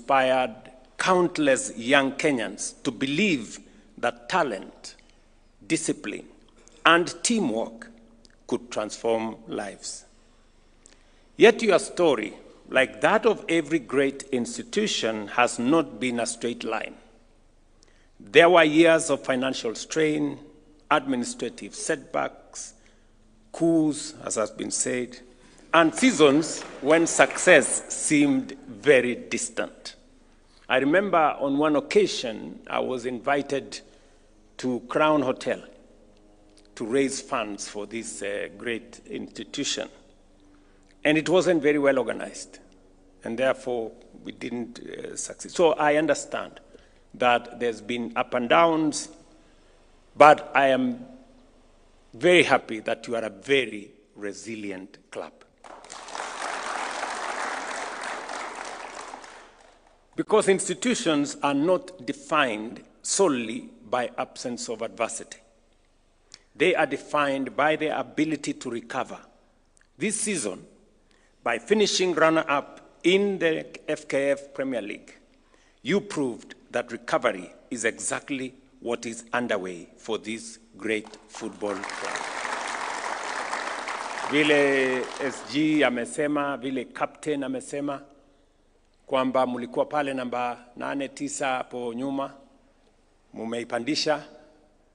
inspired countless young Kenyans to believe that talent, discipline, and teamwork could transform lives. Yet your story, like that of every great institution, has not been a straight line. There were years of financial strain, administrative setbacks, coups, as has been said, and seasons when success seemed very distant. I remember on one occasion, I was invited to Crown Hotel to raise funds for this great institution. And it wasn't very well organized, and therefore we didn't succeed. So I understand that there's been up and downs, but I am very happy that you are a very resilient club. Because institutions are not defined solely by absence of adversity. They are defined by their ability to recover. This season, by finishing runner-up in the FKF Premier League, you proved that recovery is exactly what is underway for this great football club. Vile SG amesema, vile captain amesema, kwamba mulikuwa pale namba 8-9 hapo nyuma, mumeipandisha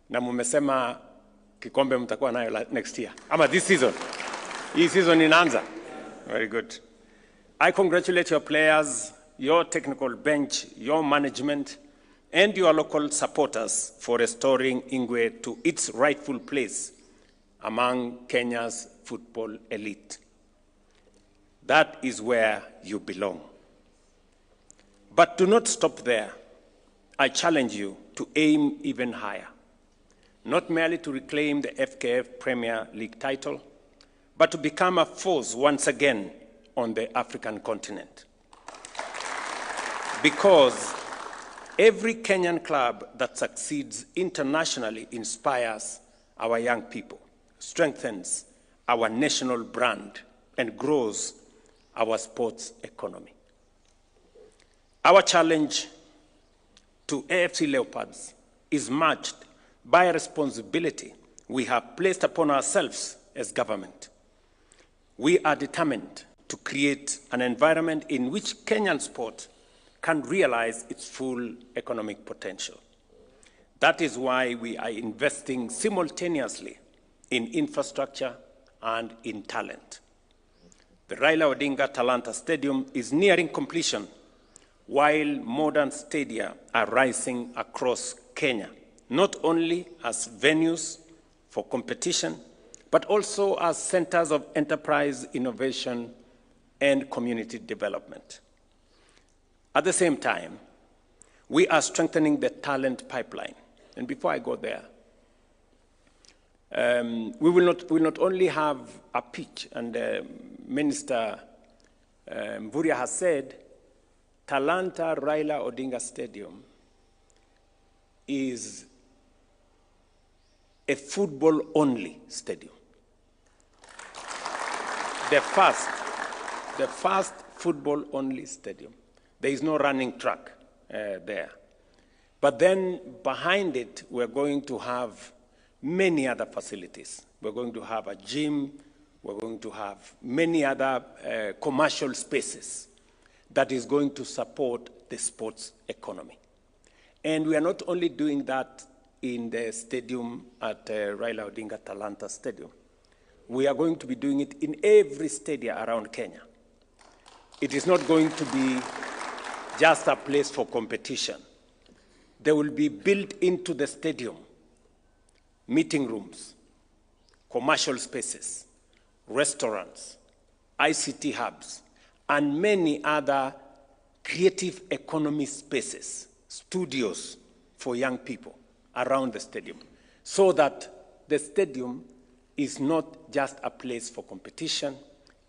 na mumesema kikombe mtakuwa nayo next year. Ama this season. Hii season inaanza. Very good. I congratulate your players, your technical bench, your management, and your local supporters for restoring Ingwe to its rightful place among Kenya's football elite. That is where you belong. But do not stop there. I challenge you to aim even higher, not merely to reclaim the FKF Premier League title, but to become a force once again on the African continent. Because every Kenyan club that succeeds internationally inspires our young people, strengthens our national brand, and grows our sports economy. Our challenge to AFC Leopards is matched by a responsibility we have placed upon ourselves as government. We are determined to create an environment in which Kenyan sport can realize its full economic potential. That is why we are investing simultaneously in infrastructure and in talent. The Raila Odinga Talanta Stadium is nearing completion, while modern stadia are rising across Kenya, not only as venues for competition, but also as centers of enterprise, innovation, and community development. At the same time, we are strengthening the talent pipeline. And before I go there, we will not only have a pitch, and Minister Mvurya has said, Talanta Raila Odinga Stadium is a football-only stadium. The first football-only stadium. There is no running track there. But then behind it, we're going to have many other facilities. We're going to have a gym. We're going to have many other commercial spaces that is going to support the sports economy. And we are not only doing that in the stadium at Raila Odinga Talanta Stadium. We are going to be doing it in every stadium around Kenya. It is not going to be just a place for competition. There will be built into the stadium meeting rooms, commercial spaces, restaurants, ICT hubs, and many other creative economy spaces, studios for young people around the stadium, so that the stadium is not just a place for competition,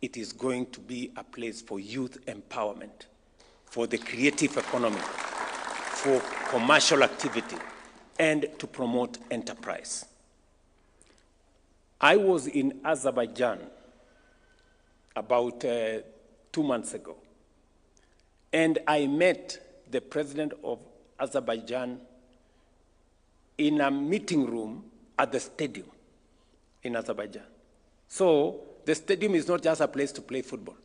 it is going to be a place for youth empowerment, for the creative economy, for commercial activity, and to promote enterprise. I was in Azerbaijan about 2 months ago, And I met the president of Azerbaijan in a meeting room at the stadium in Azerbaijan. So the stadium is not just a place to play football.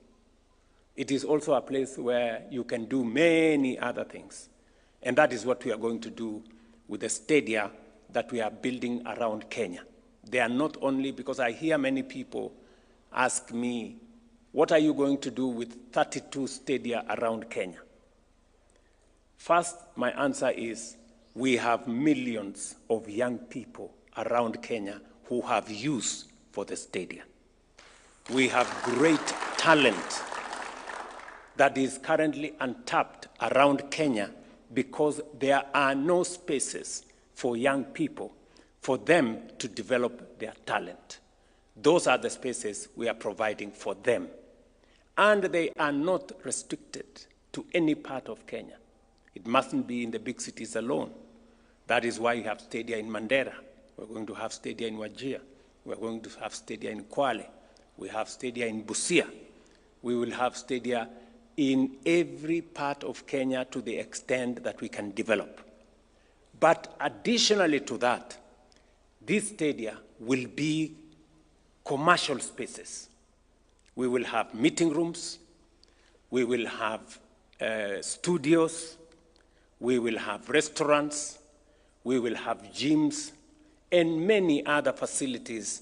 It is also a place where you can do many other things. And that is what we are going to do with the stadia that we are building around Kenya. They are not only, because I hear many people ask me, what are you going to do with 32 stadia around Kenya? First, my answer is, we have millions of young people around Kenya who have use for the stadia. We have great talent that is currently untapped around Kenya because there are no spaces for young people for them to develop their talent. Those are the spaces we are providing for them. And they are not restricted to any part of Kenya. It mustn't be in the big cities alone. That is why you have stadia in Mandera. We're going to have stadia in Wajir. We're going to have stadia in Kwale. We have stadia in Busia. We will have stadia in every part of Kenya to the extent that we can develop. But additionally to that, these stadia will be commercial spaces. We will have meeting rooms. We will have studios. We will have restaurants. We will have gyms and many other facilities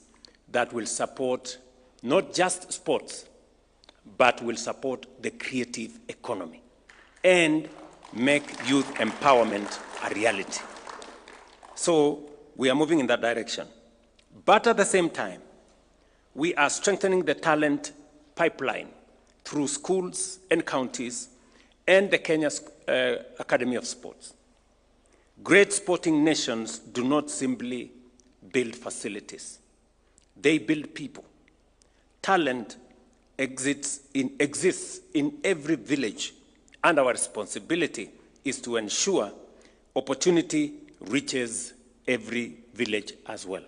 that will support not just sports, but will support the creative economy and make youth empowerment a reality. So we are moving in that direction. But at the same time, we are strengthening the talent pipeline through schools and counties and the Kenya Academy of Sports. Great sporting nations do not simply build facilities. They build people. Talent exists in every village, and our responsibility is to ensure opportunity reaches every village as well.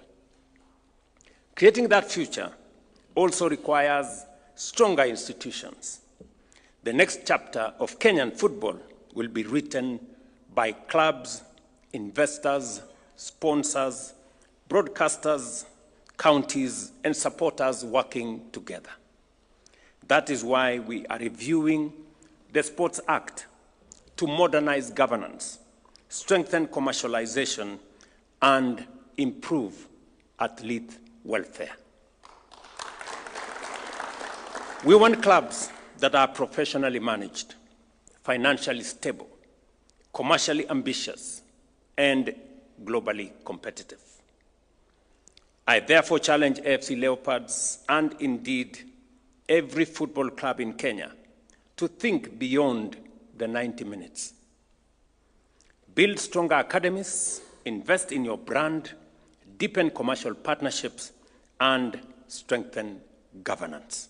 Creating that future also requires stronger institutions. The next chapter of Kenyan football will be written by clubs, investors, sponsors, broadcasters, counties, and supporters working together. That is why we are reviewing the Sports Act to modernize governance, strengthen commercialization, and improve athlete welfare. We want clubs that are professionally managed, financially stable, commercially ambitious, and globally competitive. I therefore challenge AFC Leopards and indeed every football club in Kenya to think beyond the 90 minutes. Build stronger academies, invest in your brand, deepen commercial partnerships, and strengthen governance.